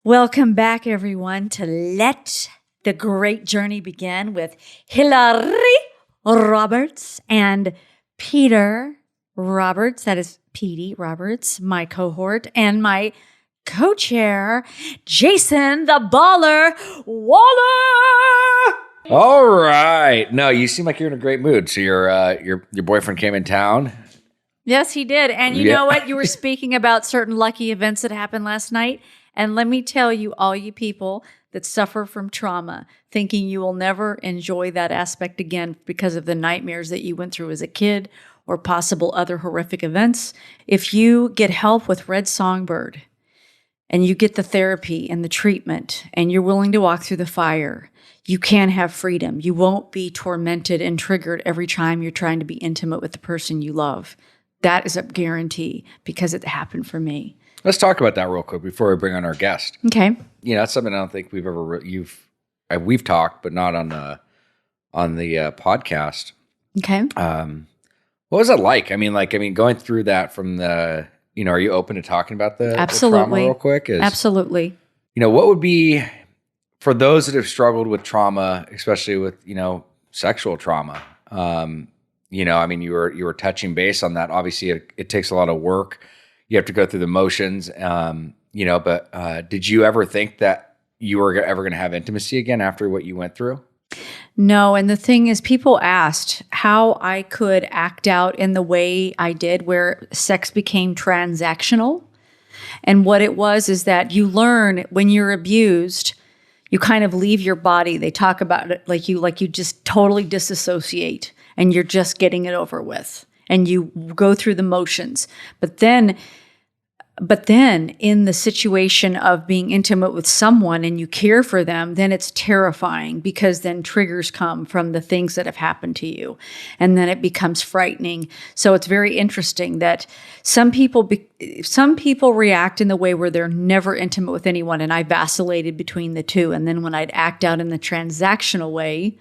Welcome back, everyone, to Let the Great Journey Begin with Hilary Roberts and Peter Roberts. That is Petey Roberts, my cohort, and my co-chair, Jason the Baller Waller. All right. No, you seem like you're in a great mood. So your boyfriend came in town. Yes, he did. And you know what? You were speaking about certain lucky events that happened last night. And let me tell you, all you people that suffer from trauma, thinking you will never enjoy that aspect again because of the nightmares that you went through as a kid or possible other horrific events, if you get help with Red Songbird and you get the therapy and the treatment and you're willing to walk through the fire, you can have freedom. You won't be tormented and triggered every time you're trying to be intimate with the person you love. That is a guarantee because it happened for me. Let's talk about that real quick before we bring on our guest. Okay. You know, that's something I don't think we've ever we've talked, but not on the podcast. Okay. What was it like? I mean, going through that from the, are you open to talking about the Absolutely. The trauma real quick? Absolutely. What would be for those that have struggled with trauma, especially with sexual trauma? You were touching base on that. Obviously, it takes a lot of work. You have to go through the motions, but did you ever think that you were ever going to have intimacy again after what you went through? No. And the thing is, people asked how I could act out in the way I did, where sex became transactional. And what it was is that you learn when you're abused, you kind of leave your body. They talk about it like you just totally disassociate and you're just getting it over with. And you go through the motions. But then in the situation of being intimate with someone and you care for them, then it's terrifying because then triggers come from the things that have happened to you. And then it becomes frightening. So it's very interesting that some people react in the way where they're never intimate with anyone. And I vacillated between the two. And then when I'd act out in the transactional way,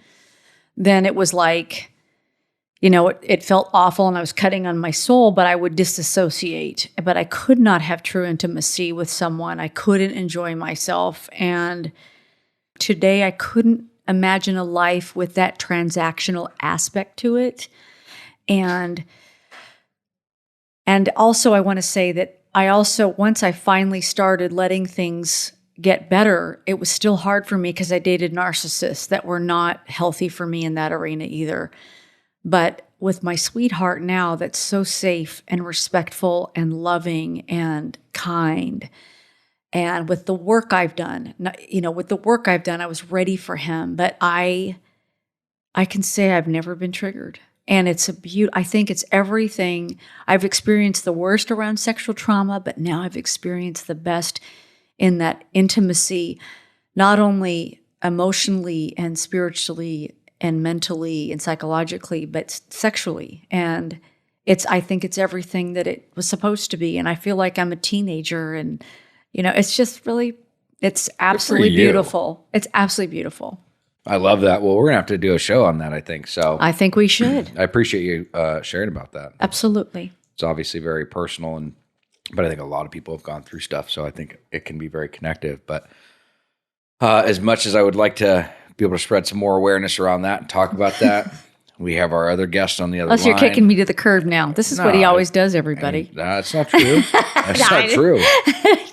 then it was like, it felt awful and I was cutting on my soul, but I would disassociate. But I could not have true intimacy with someone. I couldn't enjoy myself. And today I couldn't imagine a life with that transactional aspect to it. And also I want to say that once I finally started letting things get better, it was still hard for me because I dated narcissists that were not healthy for me in that arena either. But with my sweetheart now that's so safe and respectful and loving and kind, and with the work I've done, I was ready for him. But I can say I've never been triggered. And it's I think it's everything. I've experienced the worst around sexual trauma, but now I've experienced the best in that intimacy, not only emotionally and spiritually and mentally and psychologically, but sexually. And I think it's everything that it was supposed to be. And I feel like I'm a teenager and, it's just really, it's absolutely beautiful. It's absolutely beautiful. I love that. Well, we're going to have to do a show on that, I think. So I think we should. I appreciate you sharing about that. Absolutely. It's obviously very personal, but I think a lot of people have gone through stuff. So I think it can be very connective. But as much as I would like to be able to spread some more awareness around that and talk about that, we have our other guest on the other line. You're kicking me to the curb now. This is what he always does, everybody. That's not true. That's not true.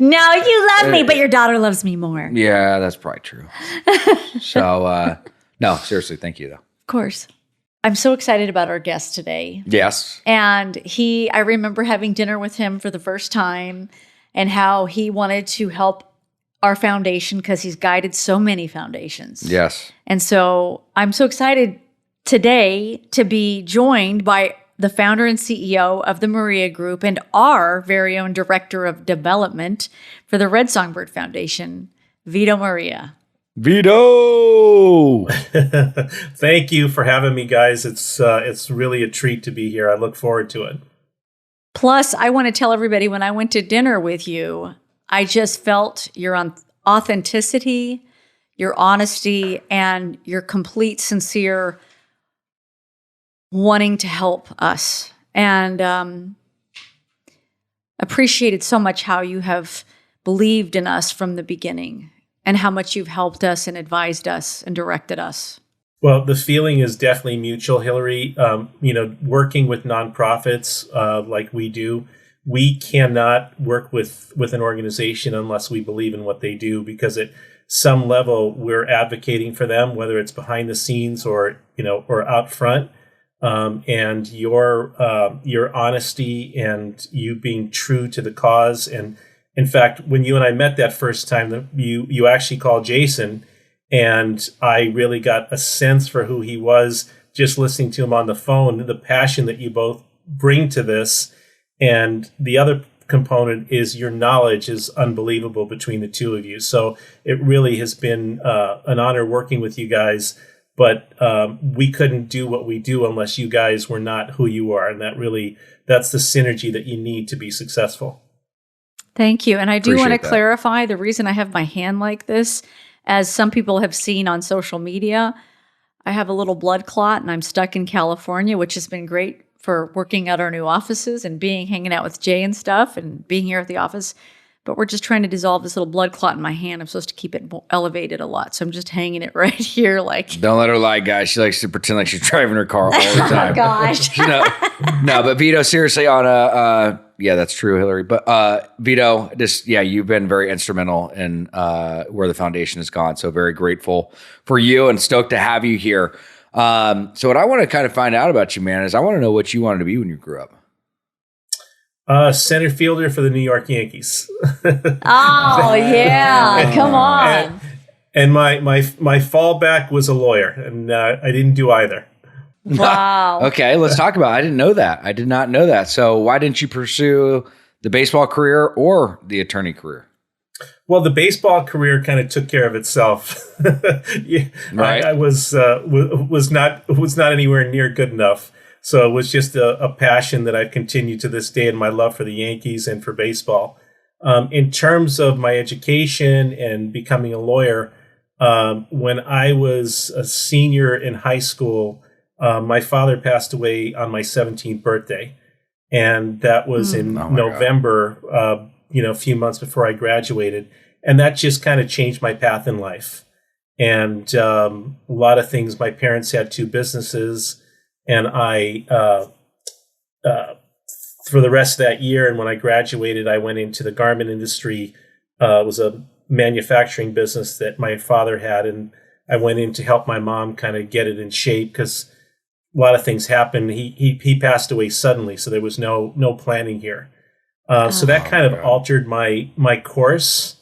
No, you love me, but your daughter loves me more. Yeah, that's probably true. So, no, seriously, thank you, though. Of course. I'm so excited about our guest today. Yes. And I remember having dinner with him for the first time and how he wanted to help our foundation because he's guided so many foundations. Yes. And so I'm so excited today to be joined by the founder and CEO of the Maria Group and our very own director of development for the Red Songbird Foundation, Vito Maria. Vito! Thank you for having me, guys. It's really a treat to be here. I look forward to it. Plus, I want to tell everybody when I went to dinner with you, I just felt your authenticity, your honesty, and your complete, sincere wanting to help us. And appreciated so much how you have believed in us from the beginning, and how much you've helped us and advised us and directed us. Well, the feeling is definitely mutual, Hilary. Working with nonprofits like we do, we cannot work with an organization unless we believe in what they do, because at some level we're advocating for them, whether it's behind the scenes or out front. And your honesty and you being true to the cause. And in fact, when you and I met that first time, you actually called Jason, and I really got a sense for who he was just listening to him on the phone, the passion that you both bring to this. And the other component is your knowledge is unbelievable between the two of you. So it really has been an honor working with you guys. But we couldn't do what we do unless you guys were not who you are. And that's the synergy that you need to be successful. Thank you. And I do want to Appreciate that. clarify the reason I have my hand like this, as some people have seen on social media, I have a little blood clot and I'm stuck in California, which has been great for working at our new offices and hanging out with Jay and stuff and being here at the office. But we're just trying to dissolve this little blood clot in my hand. I'm supposed to keep it elevated a lot. So I'm just hanging it right here. Don't let her lie, guys. She likes to pretend like she's driving her car all the time. Oh, gosh. No, but Vito, seriously, yeah, that's true, Hilary. But Vito, you've been very instrumental in where the foundation has gone. So very grateful for you and stoked to have you here. So what I want to kind of find out about you, man, is I want to know what you wanted to be when you grew up. Center fielder for the New York Yankees. Oh, yeah. Come on. And my fallback was a lawyer, and I didn't do either. Wow. Okay, let's talk about it. I didn't know that. I did not know that. So why didn't you pursue the baseball career or the attorney career? Well, the baseball career kind of took care of itself. Yeah, Right. I was not anywhere near good enough. So it was just a passion that I've continued to this day in my love for the Yankees and for baseball. In terms of my education and becoming a lawyer, when I was a senior in high school, my father passed away on my 17th birthday. And that was in November, a few months before I graduated. And that just kind of changed my path in life. And a lot of things, my parents had two businesses. And I, for the rest of that year, and when I graduated, I went into the garment industry. It was a manufacturing business that my father had, and I went in to help my mom kind of get it in shape because a lot of things happened. He passed away suddenly, so there was no planning here. So that kind of altered my course.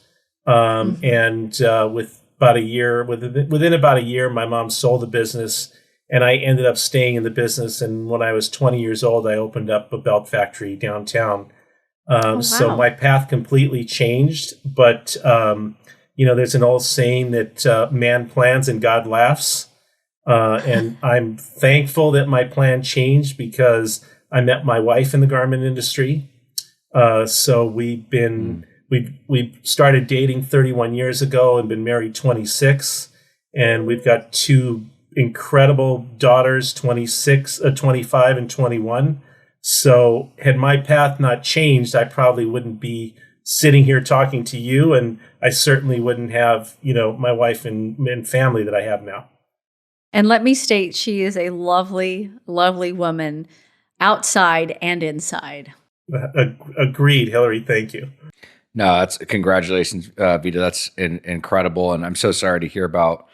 And with about a year, within about a year, my mom sold the business. And I ended up staying in the business. And when I was 20 years old, I opened up a belt factory downtown. So my path completely changed. But, there's an old saying that man plans and God laughs. And I'm thankful that my plan changed because I met my wife in the garment industry. So we've started dating 31 years ago and been married 26. And we've got two incredible daughters, 25 and 21. So had my path not changed, I probably wouldn't be sitting here talking to you. And I certainly wouldn't have, my wife and family that I have now. And let me state, she is a lovely, lovely woman outside and inside. Agreed, Hilary. Thank you. No, that's congratulations, Vito. That's incredible. And I'm so sorry to hear about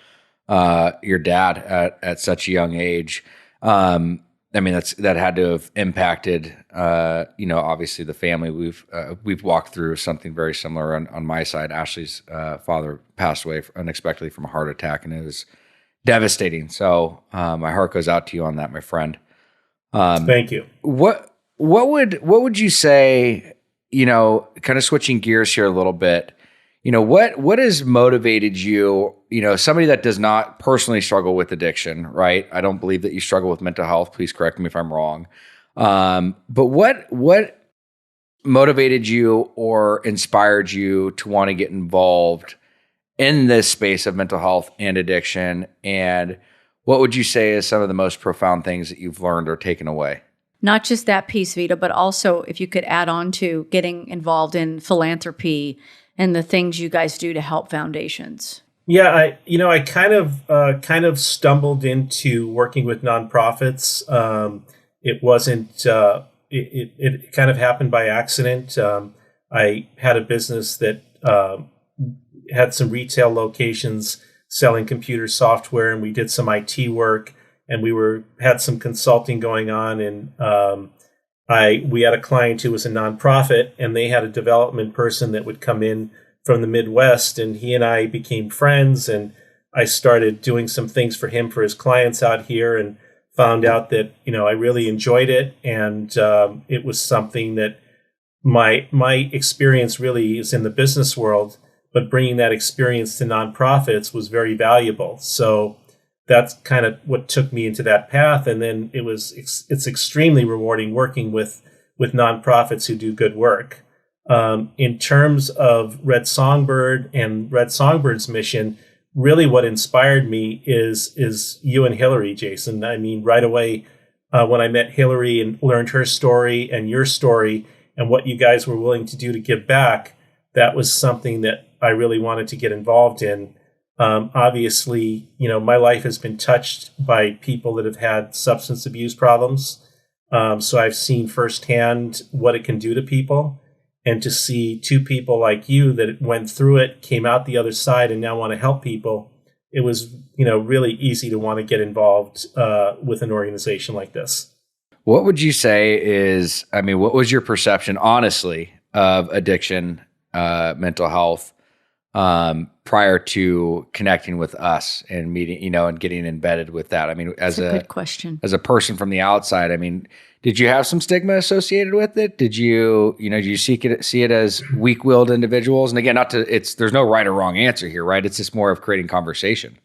your dad at such a young age. I mean, that had to have impacted, obviously the family. We've walked through something very similar on my side. Ashley's father passed away unexpectedly from a heart attack, and it was devastating. So my heart goes out to you on that, my friend. Thank you. What would you say? Kind of switching gears here a little bit. What has motivated you? Somebody that does not personally struggle with addiction, right? I don't believe that you struggle with mental health. Please correct me if I'm wrong. But what motivated you or inspired you to want to get involved in this space of mental health and addiction? And what would you say is some of the most profound things that you've learned or taken away? Not just that piece, Vito, but also if you could add on to getting involved in philanthropy and the things you guys do to help foundations? Yeah, I kind of stumbled into working with nonprofits. It wasn't. It kind of happened by accident. I had a business that had some retail locations selling computer software, and we did some IT work, and had some consulting going on, and we had a client who was a nonprofit, and they had a development person that would come in from the Midwest, and he and I became friends, and I started doing some things for him for his clients out here, and found out that I really enjoyed it, and it was something that my experience really is in the business world, but bringing that experience to nonprofits was very valuable. So that's kind of what took me into that path, and then it's extremely rewarding working with nonprofits who do good work. In terms of Red Songbird and Red Songbird's mission, really what inspired me is you and Hilary, Jason. I mean, right away when I met Hilary and learned her story and your story and what you guys were willing to do to give back, that was something that I really wanted to get involved in. Obviously, my life has been touched by people that have had substance abuse problems. So I've seen firsthand what it can do to people. And to see two people like you that went through it, came out the other side, and now want to help people, it was, really easy to want to get involved with an organization like this. What would you say what was your perception, honestly, of addiction, mental health, prior to connecting with us and meeting, and getting embedded with that? I mean, That's a good question. As a person from the outside, I mean, did you have some stigma associated with it? Did you, did you see it as weak-willed individuals? And again, there's no right or wrong answer here, right? It's just more of creating conversation.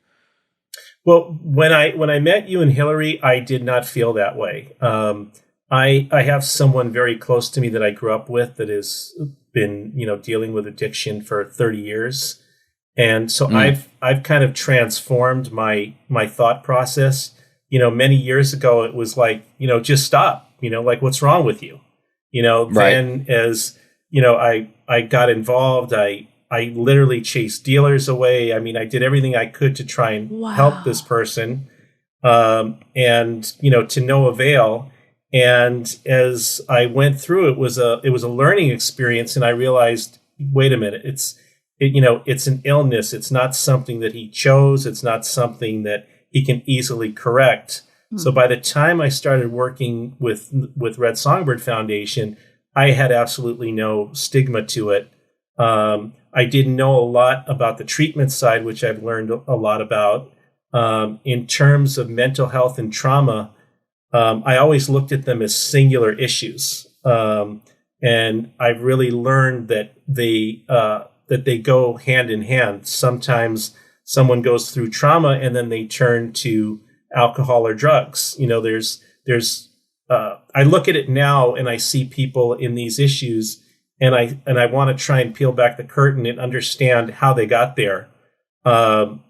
Well, when I met you and Hilary, I did not feel that way. I have someone very close to me that I grew up with that has been, dealing with addiction for 30 years. And so I've kind of transformed my thought process. Many years ago, it was like, just stop, like, what's wrong with you? Right. Then as, I got involved, I literally chased dealers away. I mean, I did everything I could to try and help this person. And, to no avail. And as I went through, it was a learning experience. And I realized, wait a minute, it's an illness. It's not something that he chose. It's not something that he can easily correct. So by the time I started working with Red Songbird Foundation, I had absolutely no stigma to it. I didn't know a lot about the treatment side, which I've learned a lot about. In terms of mental health and trauma, I always looked at them as singular issues. And I've really learned that they go hand in hand. Sometimes someone goes through trauma and then they turn to alcohol or drugs. I look at it now and I see people in these issues, and I want to try and peel back the curtain and understand how they got there. What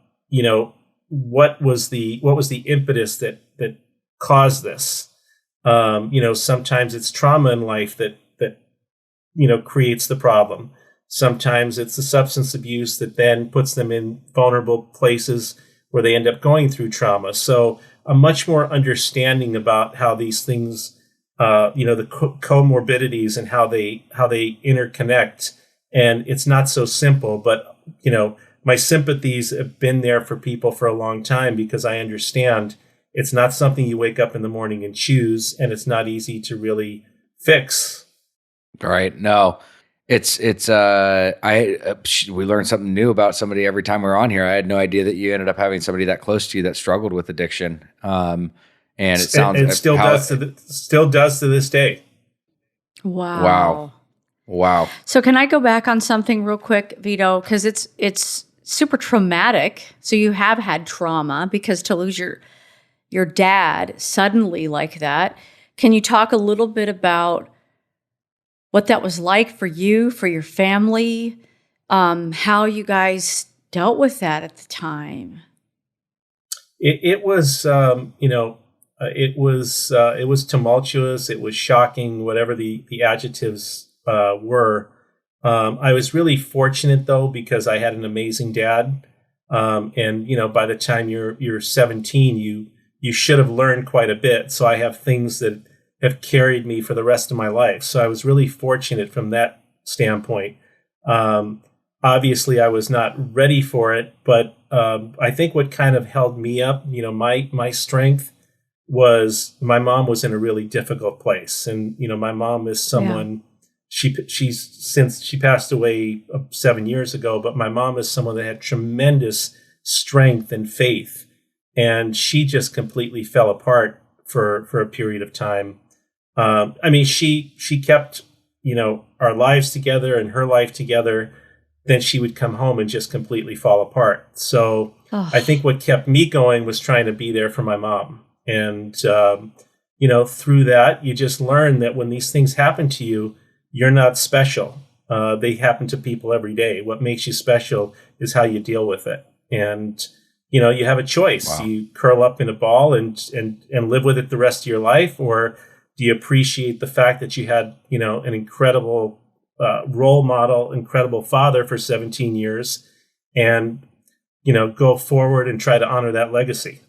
was the impetus that caused this? Sometimes it's trauma in life that creates the problem. Sometimes it's the substance abuse that then puts them in vulnerable places where they end up going through trauma. So I'm much more understanding about how these things, the comorbidities and how they interconnect. And it's not so simple, but, my sympathies have been there for people for a long time, because I understand it's not something you wake up in the morning and choose, and it's not easy to really fix. All right. No. We learned something new about somebody every time we're on here. I had no idea that you ended up having somebody that close to you that struggled with addiction. And it sounds it still does to this day. Wow. So can I go back on something real quick, Vito? Because it's super traumatic. So you have had trauma, because to lose your dad suddenly like that. Can you talk a little bit about what that was like for you, for your family, how you guys dealt with that at the time? It was tumultuous. It was shocking, whatever the adjectives were. I was really fortunate though, because I had an amazing dad. And by the time you're 17, you should have learned quite a bit. So I have things that have carried me for the rest of my life. So I was really fortunate from that standpoint. Obviously, I was not ready for it, but I think what kind of held me up, my strength was my mom was in a really difficult place, and my mom is someone. She's since she passed away 7 years ago, but my mom is someone that had tremendous strength and faith, and she just completely fell apart for a period of time. She kept our lives together and her life together. Then she would come home and just completely fall apart. So I think what kept me going was trying to be there for my mom. And, through that, you just learn that when these things happen to you, you're not special. They happen to people every day. What makes you special is how you deal with it. And, you have a choice. Wow. You curl up in a ball and live with it the rest of your life, or do you appreciate the fact that you had, an incredible role model, incredible father for 17 years, and go forward and try to honor that legacy.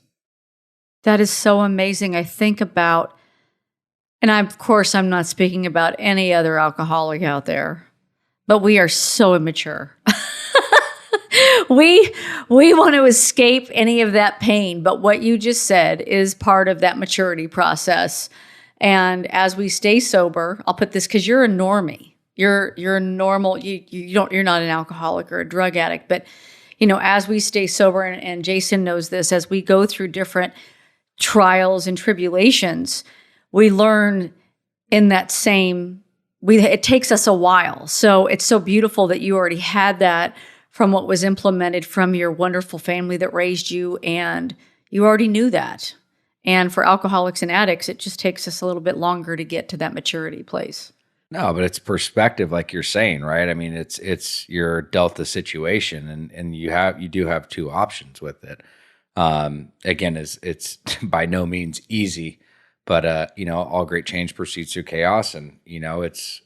That is so amazing. I think about, and of course I'm not speaking about any other alcoholic out there, but we are so immature. We want to escape any of that pain, but what you just said is part of that maturity process. And as we stay sober, I'll put this, because you're a normie. You're a normal, you're not an alcoholic or a drug addict, but as we stay sober, and Jason knows this, as we go through different trials and tribulations, we learn in that it takes us a while. So it's so beautiful that you already had that from what was implemented from your wonderful family that raised you, and you already knew that. And for alcoholics and addicts, it just takes us a little bit longer to get to that maturity place. No, but it's perspective, like you're saying, right? I mean, it's your dealt the situation, and you do have two options with it. Again, it's by no means easy, but all great change proceeds through chaos, and it's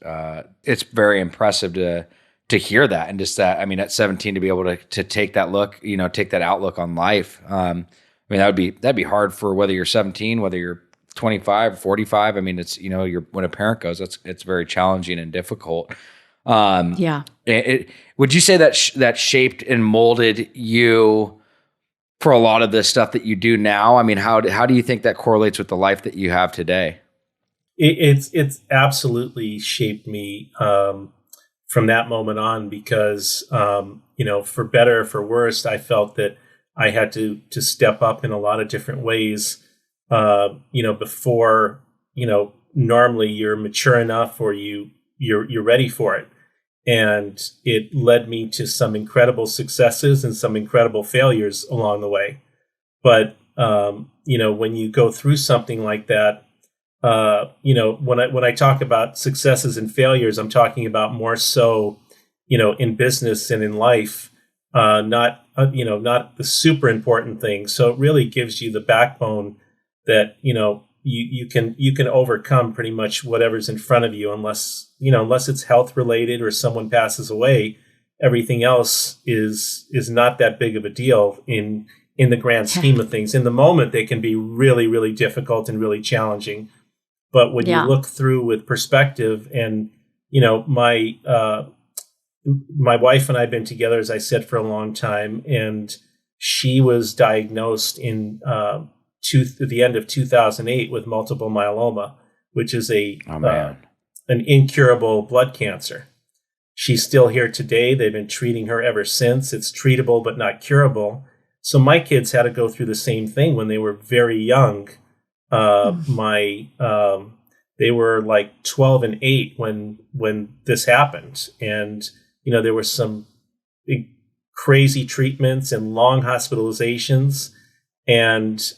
very impressive to hear that, and just that. I mean, at 17 to be able to take that look, take that outlook on life. That'd be hard for whether you're 17, whether you're 25, 45. I mean, it's, when a parent goes, it's very challenging and difficult. Would you say that shaped and molded you for a lot of the stuff that you do now? I mean, how do you think that correlates with the life that you have today? It's absolutely shaped me from that moment on, because, for better or for worse, I felt that I had to step up in a lot of different ways. Before, normally you're mature enough, or you're ready for it. And it led me to some incredible successes and some incredible failures along the way. But, when you go through something like that, when I talk about successes and failures, I'm talking about more so, in business and in life, not the super important things. So it really gives you the backbone that you can overcome pretty much whatever's in front of you, unless it's health related or someone passes away. Everything else is not that big of a deal in the grand scheme of things. In the moment, they can be really, really difficult and really challenging. But when you look through with perspective, and my wife and I have been together, as I said, for a long time, and she was diagnosed in at the end of 2008 with multiple myeloma, which is an incurable blood cancer. She's still here today. They've been treating her ever since. It's treatable but not curable. So my kids had to go through the same thing when they were very young. They were like 12 and 8 when this happened, and there were some crazy treatments and long hospitalizations, and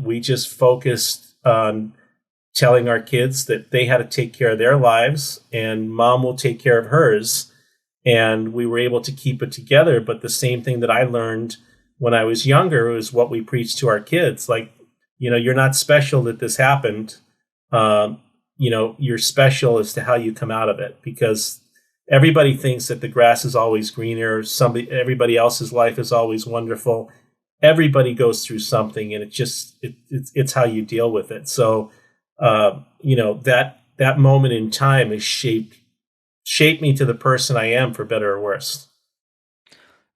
we just focused on telling our kids that they had to take care of their lives, and mom will take care of hers. And we were able to keep it together. But the same thing that I learned when I was younger was what we preached to our kids. Like, you're not special that this happened. You're special as to how you come out of it, because everybody thinks that the grass is always greener. Everybody else's life is always wonderful. Everybody goes through something, and it's how you deal with it. So, that moment in time has shaped me to the person I am, for better or worse.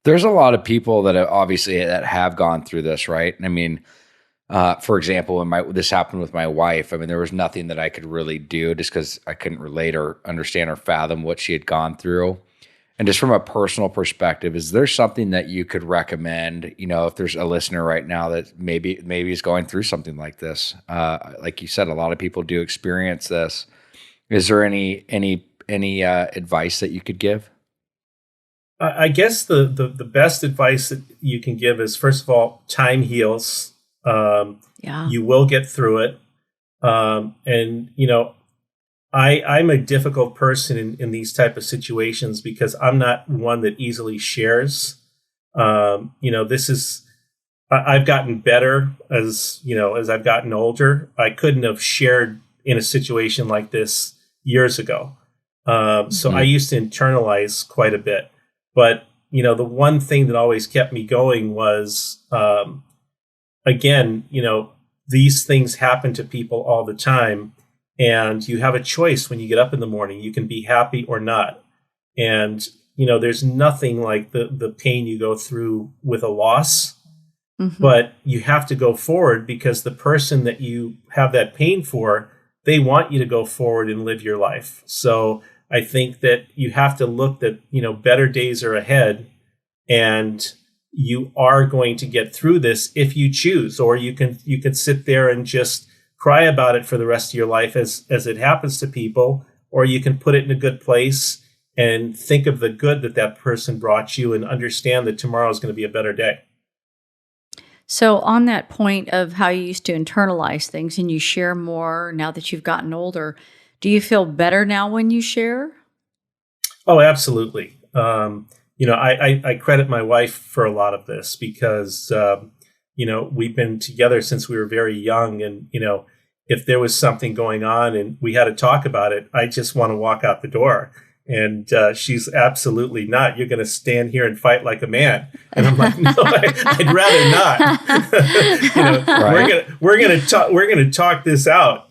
There's a lot of people that have gone through this, right? I mean, for example, when this happened with my wife, I mean, there was nothing that I could really do just because I couldn't relate or understand or fathom what she had gone through. And just from a personal perspective, is there something that you could recommend, if there's a listener right now that maybe is going through something like this? Like you said, a lot of people do experience this. Is there any advice that you could give? I guess the best advice that you can give is, first of all, time heals. You will get through it. I'm a difficult person in these type of situations because I'm not one that easily shares. I've gotten better as I've gotten older. I couldn't have shared in a situation like this years ago. So I used to internalize quite a bit. But, the one thing that always kept me going was, these things happen to people all the time. And you have a choice when you get up in the morning. You can be happy or not. And, there's nothing like the pain you go through with a loss. Mm-hmm. But you have to go forward because the person that you have that pain for, they want you to go forward and live your life. So I think that you have to look that, better days are ahead, and you are going to get through this if you choose, or you can sit there and just cry about it for the rest of your life as it happens to people, or you can put it in a good place and think of the good that person brought you and understand that tomorrow is going to be a better day. So on that point of how you used to internalize things and you share more now that you've gotten older, do you feel better now when you share? Oh, absolutely. I credit my wife for a lot of this because, we've been together since we were very young. And, if there was something going on and we had to talk about it, I just want to walk out the door. And she's absolutely not. You're going to stand here and fight like a man. And I'm like, no, I'd rather not. Right. We're going to talk this out.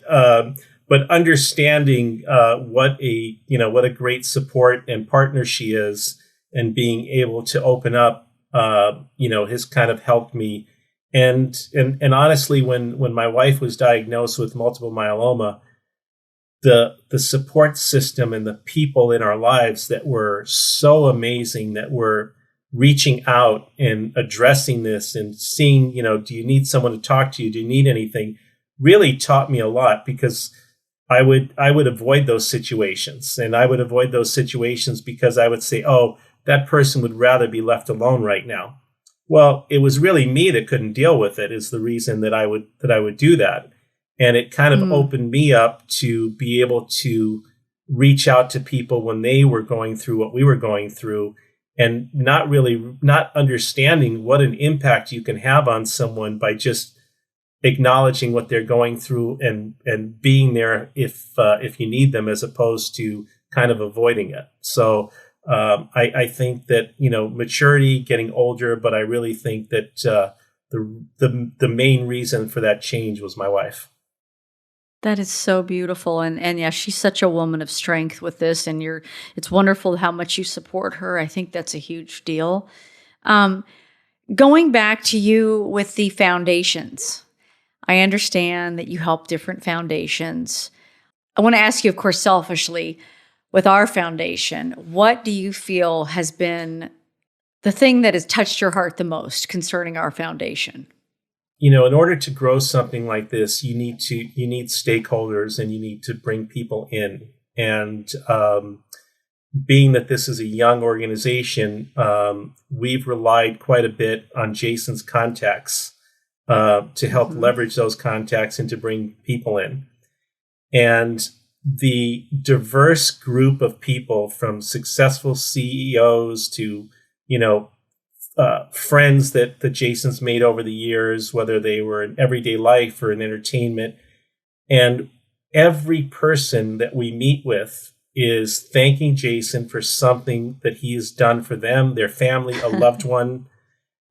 But understanding what a great support and partner she is, and being able to open up, has kind of helped me. And honestly, when my wife was diagnosed with multiple myeloma, the support system and the people in our lives that were so amazing, that were reaching out and addressing this and seeing, do you need someone to talk to you? Do you need anything? Really taught me a lot, because I would avoid those situations, and I would avoid those situations because I would say, oh, that person would rather be left alone right now. Well, it was really me that couldn't deal with it, is the reason that I would do that. And it kind of opened me up to be able to reach out to people when they were going through what we were going through, and not understanding what an impact you can have on someone by just acknowledging what they're going through and being there if you need them, as opposed to kind of avoiding it. So I think that, maturity, getting older, but I really think that the main reason for that change was my wife. That is so beautiful. And yeah, she's such a woman of strength with this, and it's wonderful how much you support her. I think that's a huge deal. Going back to you with the foundations, I understand that you help different foundations. I want to ask you, of course, selfishly, with our foundation, what do you feel has been the thing that has touched your heart the most concerning our foundation? In order to grow something like this, you need stakeholders, and you need to bring people in. And being that this is a young organization, we've relied quite a bit on Jason's contacts to help leverage those contacts and to bring people in. And the diverse group of people, from successful CEOs to, friends that Jason's made over the years, whether they were in everyday life or in entertainment. And every person that we meet with is thanking Jason for something that he has done for them, their family, a loved one.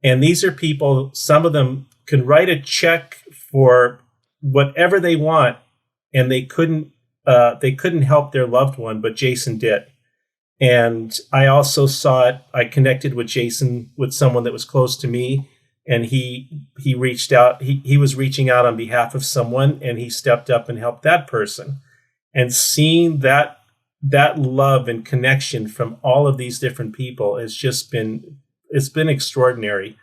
And these are people, some of them can write a check for whatever they want, and they couldn't help their loved one, but Jason did. And I also saw it. I connected with Jason with someone that was close to me, and he reached out. He was reaching out on behalf of someone, and he stepped up and helped that person. And seeing that love and connection from all of these different people has just been extraordinary,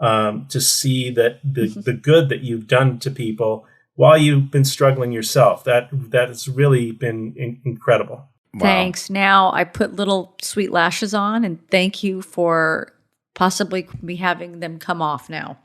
to see that the good that you've done to people while you've been struggling yourself. That has really been incredible. Wow. Thanks. Now I put little sweet lashes on, and thank you for possibly me having them come off now.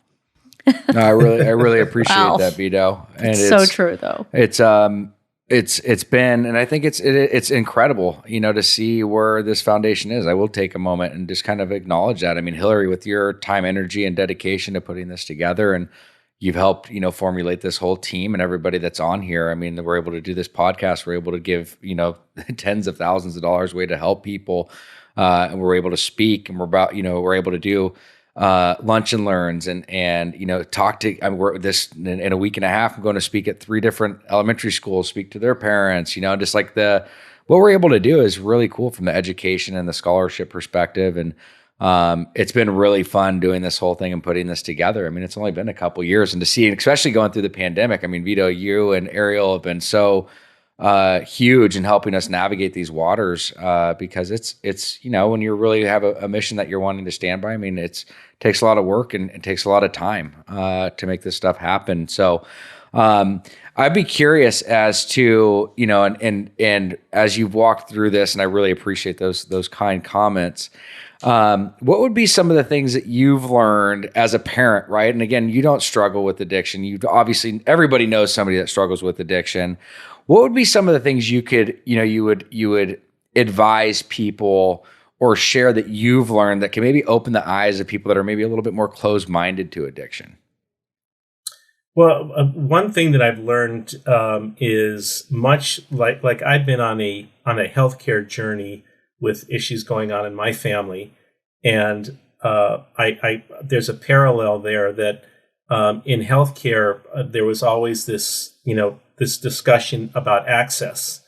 No, I really appreciate Wow. that, Vito. And It's so true, though. It's been, and I think it's incredible, to see where this foundation is. I will take a moment and just kind of acknowledge that. I mean, Hilary, with your time, energy, and dedication to putting this together, and you've helped, formulate this whole team and everybody that's on here. I mean, we're able to do this podcast. We're able to give, tens of thousands of dollars away to help people. And we're able to speak, and we're able to do lunch and learns and talk to. We're in a week and a half. I'm going to speak at 3 different elementary schools, speak to their parents. Just like what we're able to do is really cool from the education and the scholarship perspective. And it's been really fun doing this whole thing and putting this together. I mean, it's only been a couple years, and to see, especially going through the pandemic. I mean, Vito, you and Ariel have been so huge in helping us navigate these waters, because it's when you really have a mission that you're wanting to stand by. I mean, it takes a lot of work and it takes a lot of time to make this stuff happen. So I'd be curious as to and as you've walked through this, and I really appreciate those kind comments. What would be some of the things that you've learned as a parent, right? And again, you don't struggle with addiction. Obviously, everybody knows somebody that struggles with addiction. What would be some of the things you would advise people or share that you've learned that can maybe open the eyes of people that are maybe a little bit more closed-minded to addiction? Well, one thing that I've learned is much like I've been on a healthcare journey with issues going on in my family, and there's a parallel there that in healthcare there was always this discussion about access.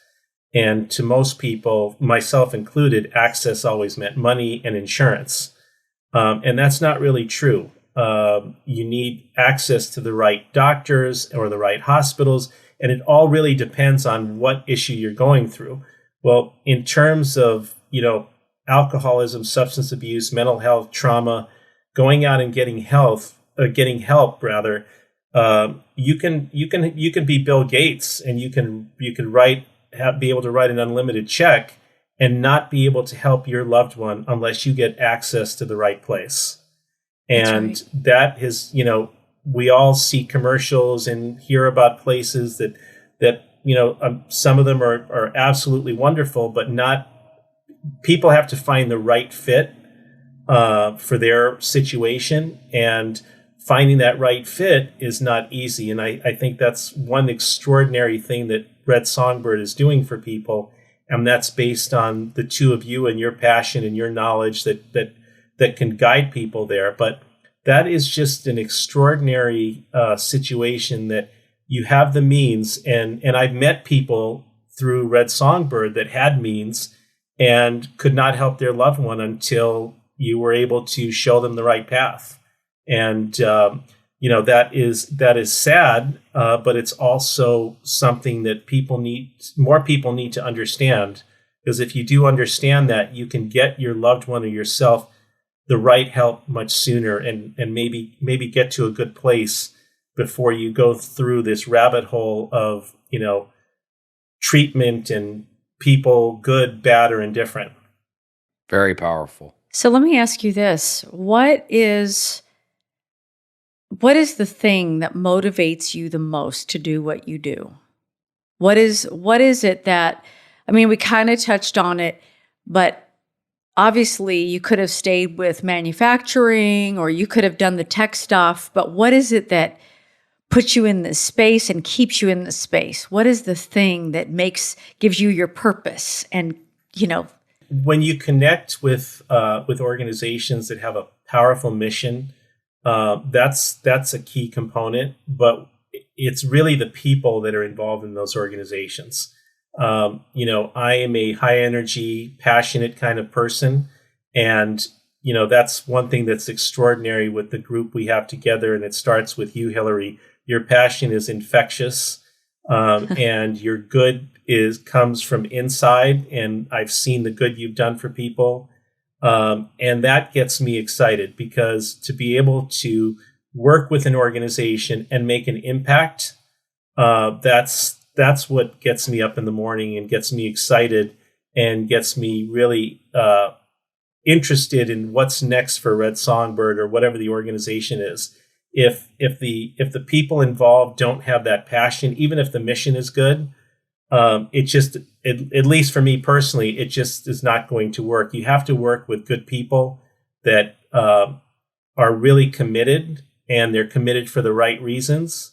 And to most people, myself included, access always meant money and insurance. And that's not really true. You need access to the right doctors or the right hospitals, and it all really depends on what issue you're going through. Well, in terms of, alcoholism, substance abuse, mental health, trauma, going out and getting help, you can be Bill Gates, and you can be able to write an unlimited check and not be able to help your loved one unless you get access to the right place. And that is, we all see commercials and hear about places that some of them are absolutely wonderful, but not. People have to find the right fit for their situation, and finding that right fit is not easy. And I think that's one extraordinary thing that Red Songbird is doing for people, and that's based on the two of you and your passion and your knowledge that can guide people there. But that is just an extraordinary situation that you have the means, and I've met people through Red Songbird that had means and could not help their loved one until you were able to show them the right path. And that is sad, but it's also something that more people need to understand. Because if you do understand that, you can get your loved one or yourself the right help much sooner, and maybe get to a good place before you go through this rabbit hole of treatment and people, good, bad, or indifferent. Very powerful. So let me ask you this. What is the thing that motivates you the most to do what you do? What is it that, we kind of touched on it, but obviously you could have stayed with manufacturing or you could have done the tech stuff, but what is it that puts you in this space and keeps you in this space? What is the thing that gives you your purpose? And, when you connect with organizations that have a powerful mission, that's a key component. But it's really the people that are involved in those organizations. I am a high energy, passionate kind of person, and that's one thing that's extraordinary with the group we have together, and it starts with you, Hilary. Your passion is infectious, and your good comes from inside. And I've seen the good you've done for people, and that gets me excited, because to be able to work with an organization and make an impact, that's what gets me up in the morning and gets me excited and gets me really interested in what's next for Red Songbird or whatever the organization is. If the people involved don't have that passion, even if the mission is good, at least for me personally, it just is not going to work. You have to work with good people that are really committed, and they're committed for the right reasons.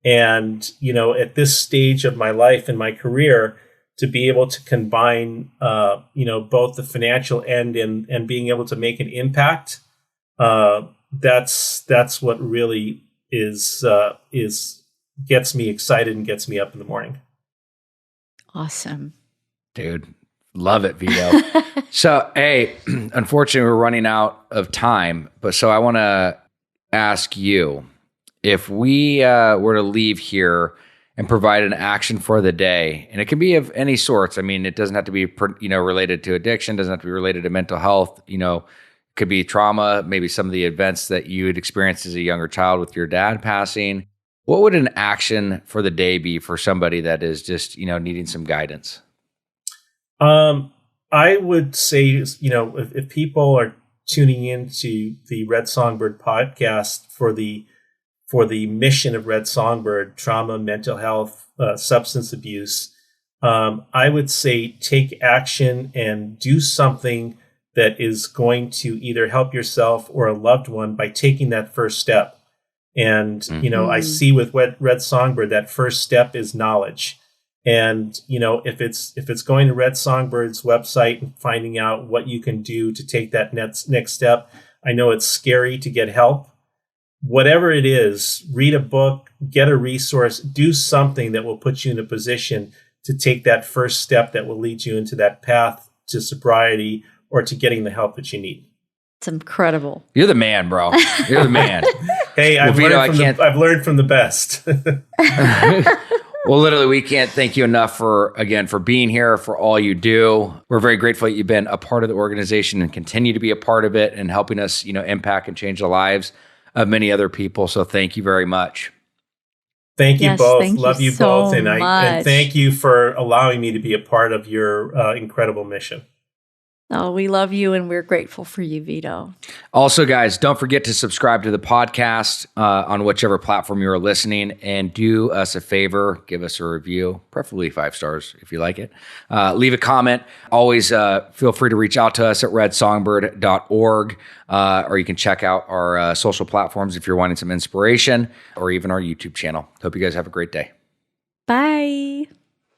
And, at this stage of my life and my career, to be able to combine, both the financial end and being able to make an impact, that's what really gets me excited and gets me up in the morning. Awesome. Dude, love it, Vito. So, unfortunately, we're running out of time, but so I want to ask you, if we were to leave here and provide an action for the day, and it can be of any sorts. I mean, it doesn't have to be, related to addiction, doesn't have to be related to mental health, it could be trauma, maybe some of the events that you had experienced as a younger child with your dad passing. What would an action for the day be for somebody that is just, needing some guidance? I would say, if people are tuning into the Red Songbird podcast for the mission of Red Songbird, trauma, mental health, substance abuse, I would say take action and do something that is going to either help yourself or a loved one by taking that first step. And, I see with Red Songbird, that first step is knowledge. And, if it's going to Red Songbird's website and finding out what you can do to take that next step, I know it's scary to get help. Whatever it is, read a book, get a resource, do something that will put you in a position to take that first step that will lead you into that path to sobriety or to getting the help that you need. It's incredible. You're the man, bro. You're the man. Hey, I've learned from the best. Well, literally, we can't thank you enough for being here, for all you do. We're very grateful that you've been a part of the organization and continue to be a part of it and helping us, impact and change the lives of many other people. So thank you very much. Thank you both. Thank Love you so both. And much. Thank you for allowing me to be a part of your incredible mission. Oh, we love you, and we're grateful for you, Vito. Also, guys, don't forget to subscribe to the podcast on whichever platform you're listening, and do us a favor, give us a review, preferably 5 stars if you like it. Leave a comment. Always feel free to reach out to us at redsongbird.org, or you can check out our social platforms if you're wanting some inspiration, or even our YouTube channel. Hope you guys have a great day. Bye.